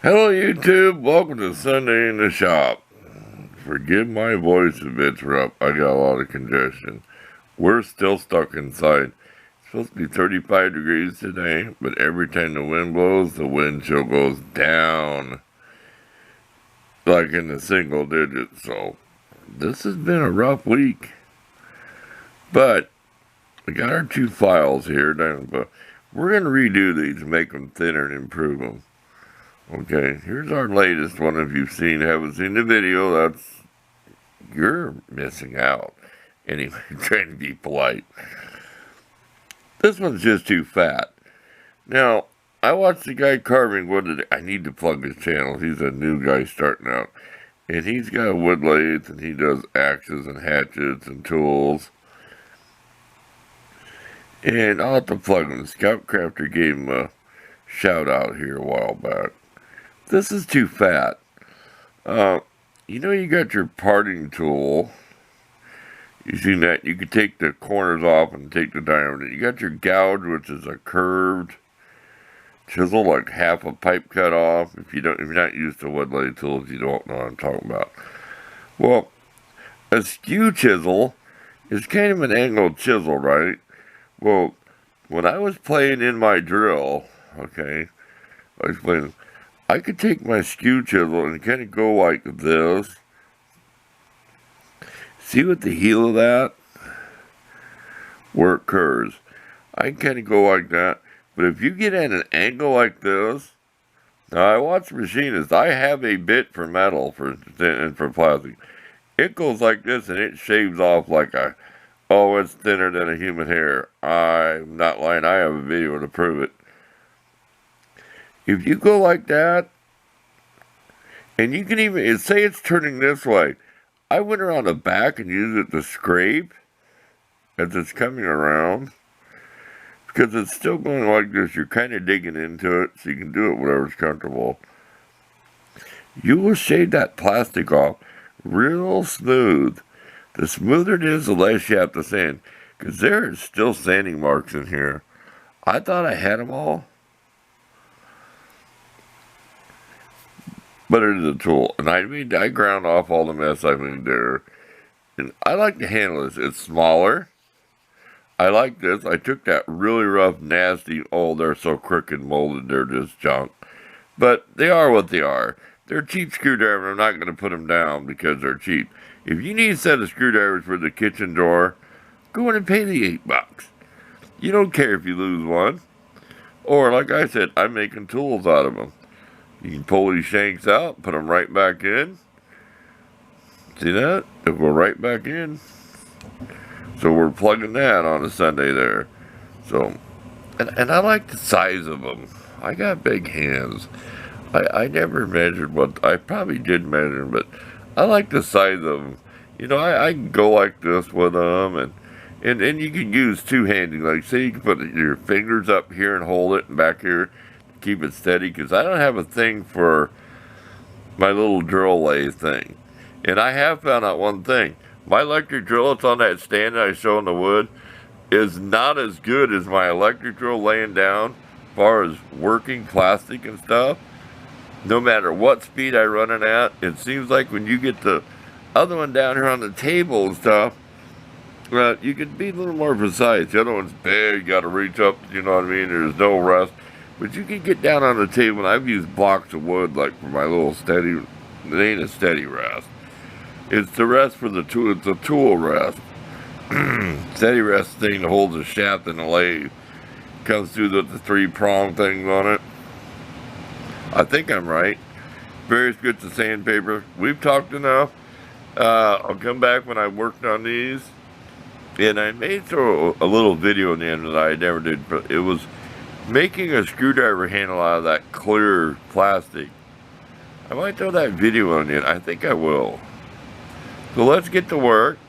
Hello YouTube, welcome to Sunday in the Shop. Forgive my voice if it's rough, I got a lot of congestion. We're still stuck inside. It's supposed to be 35 degrees today, but every time the wind blows, the wind chill goes down. Like in the single digits, so this has been a rough week. But we got our two files here, but we're going to redo these and make them thinner and improve them. Okay, here's our latest one. If you've haven't seen the video, you're missing out. Anyway, I'm trying to be polite. This one's just too fat. Now, I watched the guy carving wood. I need to plug his channel. He's a new guy starting out. And he's got a wood lathe, and he does axes and hatchets and tools. And I'll have to plug him. Scout Crafter gave him a shout out here a while back. This is too fat. You got your parting tool. You see that? You can take the corners off and take the diameter. You got your gouge, which is a curved chisel, like half a pipe cut off. If you're not used to wood lathe tools, you don't know what I'm talking about. Well, a skew chisel is kind of an angled chisel, right? Well, when I was playing in my drill, I could take my skew chisel and kind of go like this. See with the heel of that? Where it curves. I can kind of go like that. But if you get at an angle like this, now I watch machinists. I have a bit for metal and for plastic. It goes like this and it shaves off like it's thinner than a human hair. I'm not lying. I have a video to prove it. If you go like that, and you can even, say it's turning this way, I went around the back and used it to scrape as it's coming around, because it's still going like this. You're kind of digging into it, so you can do it whatever's comfortable. You will shave that plastic off real smooth. The smoother it is, the less you have to sand, because there is still sanding marks in here. I thought I had them all. But it is a tool, and I ground off all the mess I made there. And I like to handle this. It's smaller. I like this. I took that really rough, nasty, they're so crooked molded, they're just junk. But they are what they are. They're cheap screwdrivers. I'm not going to put them down because they're cheap. If you need a set of screwdrivers for the kitchen door, go in and pay the $8. You don't care if you lose one. Or, like I said, I'm making tools out of them. You can pull these shanks out, put them right back in. See that? It'll go right back in. So we're plugging that on a Sunday there. So, and I like the size of them. I got big hands. I never measured I probably did measure, but I like the size of them. I can go like this with them, and you can use two-handed. Like, say you can put your fingers up here and hold it, and back here, keep it steady, because I don't have a thing for my little drill lathe thing. And I have found out one thing. My electric drill, it's on that stand that I show in the wood, is not as good as my electric drill laying down as far as working plastic and stuff. No matter what speed I run it at, it seems like when you get the other one down here on the table and stuff, you can be a little more precise. The other one's big, you got to reach up, you know what I mean? There's no rest. But you can get down on the table, and I've used blocks of wood, like for my little steady, it ain't a steady rest. It's the rest for the tool, it's a tool rest. Steady rest thing that holds the shaft in the lathe. Comes through the three-prong things on it. I think I'm right. Various bits of sandpaper. We've talked enough. I'll come back when I worked on these. And I made a little video in the end that I never did, but it was making a screwdriver handle out of that clear plastic. I might throw that video on you. I think I will. So let's get to work.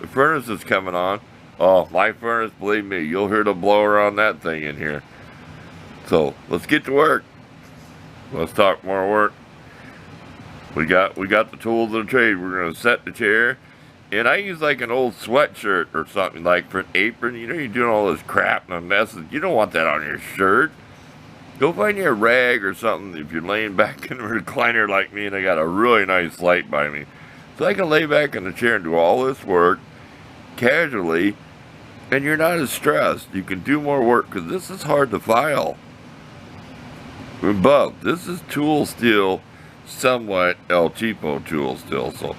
The furnace is coming on. Oh, my furnace, believe me, you'll hear the blower on that thing in here. So let's get to work. Let's talk more work. We got the tools of the trade. We're going to set the chair. And I use like an old sweatshirt or something, like for an apron. You're doing all this crap and messes. You don't want that on your shirt. Go find you a rag or something if you're laying back in a recliner like me and I got a really nice light by me. So I can lay back in the chair and do all this work casually, and you're not as stressed. You can do more work because this is hard to file. But this is tool steel, somewhat El Cheapo tool steel, so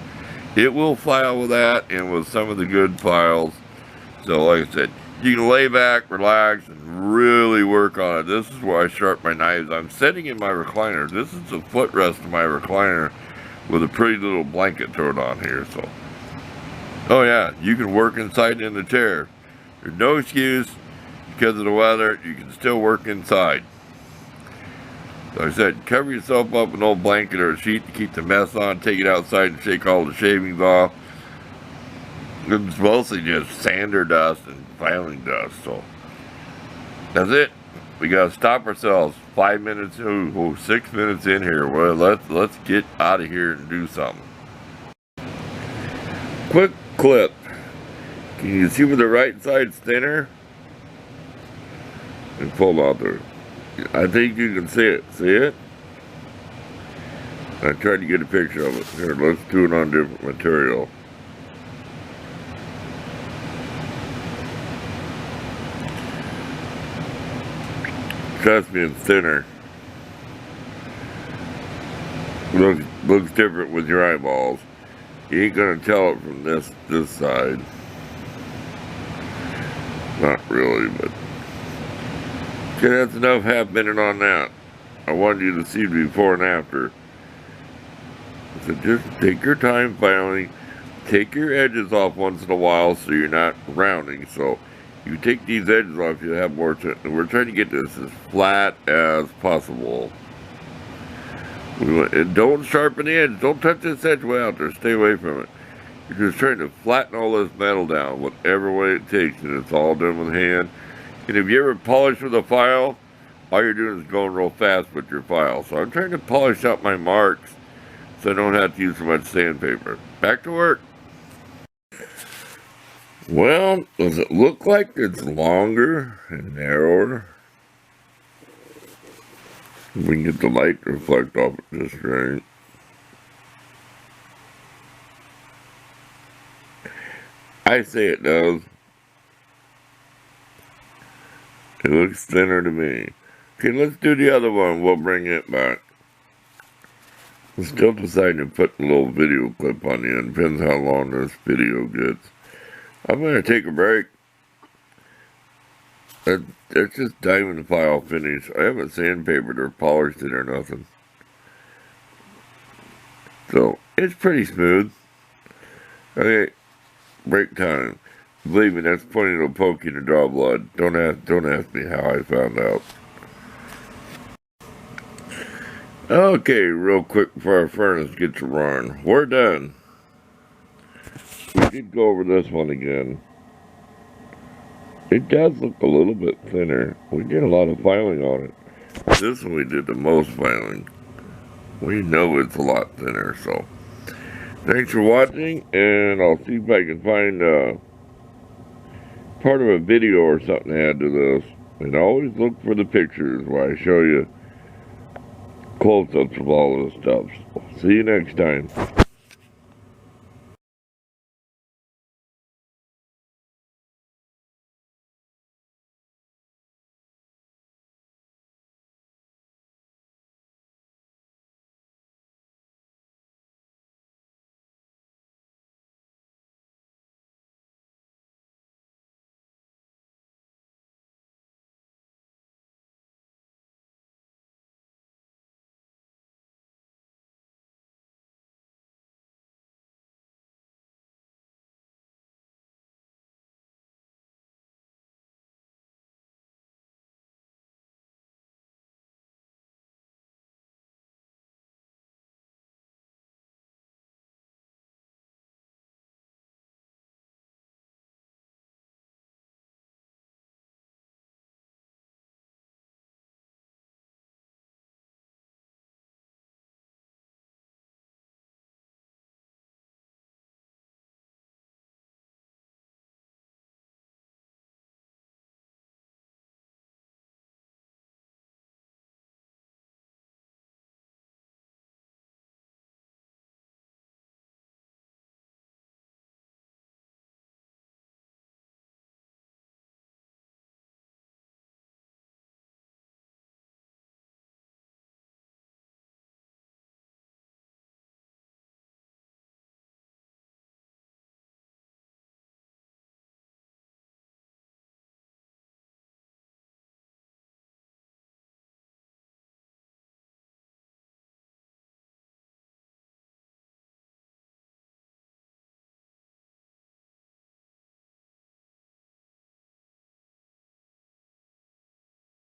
it will file with that and with some of the good files. So like I said, you can lay back, relax, and really work on it. This is where I sharpen my knives. I'm sitting in my recliner. This is the footrest of my recliner with a pretty little blanket thrown on here. So, oh yeah, you can work inside in the chair. There's no excuse because of the weather. You can still work inside. So I said, cover yourself up with an old blanket or a sheet to keep the mess on. Take it outside and shake all the shavings off. It's mostly just sander dust and filing dust. So that's it. We gotta stop ourselves. 5 minutes, 6 minutes in here. Well, let's get out of here and do something. Quick clip. Can you see where the right side's thinner? And pull out there. I think you can see it. See it? I tried to get a picture of it. Here, let's do it on different material. Trust me, it's thinner. Looks different with your eyeballs. You ain't gonna tell it from this side. Not really, but okay, that's enough half minute on that. I wanted you to see before and after. So just take your time filing. Take your edges off once in a while so you're not rounding. So you take these edges off, you have more to, and we're trying to get this as flat as possible. And don't sharpen the edge. Don't touch this edge way out there. Stay away from it. You're just trying to flatten all this metal down, whatever way it takes, and it's all done with hand. And if you ever polish with a file, all you're doing is going real fast with your file. So I'm trying to polish out my marks so I don't have to use so much sandpaper. Back to work. Well, does it look like it's longer and narrower? We can get the light to reflect off it just right. I say it does. It looks thinner to me. Okay, let's do the other one. We'll bring it back. I'm still deciding to put a little video clip on the end. Depends how long this video gets. I'm going to take a break. It's just diamond file finish. I haven't sandpapered or polished it or nothing. So, it's pretty smooth. Okay, break time. Believe me, that's plenty to poke you to draw blood. Don't ask me how I found out. Okay, real quick before our furnace gets to run. We're done. We did go over this one again. It does look a little bit thinner. We did a lot of filing on it. This one we did the most filing. We know it's a lot thinner, so. Thanks for watching, and I'll see if I can find part of a video or something to add to this. And always look for the pictures where I show you close-ups of all this stuff. See you next time.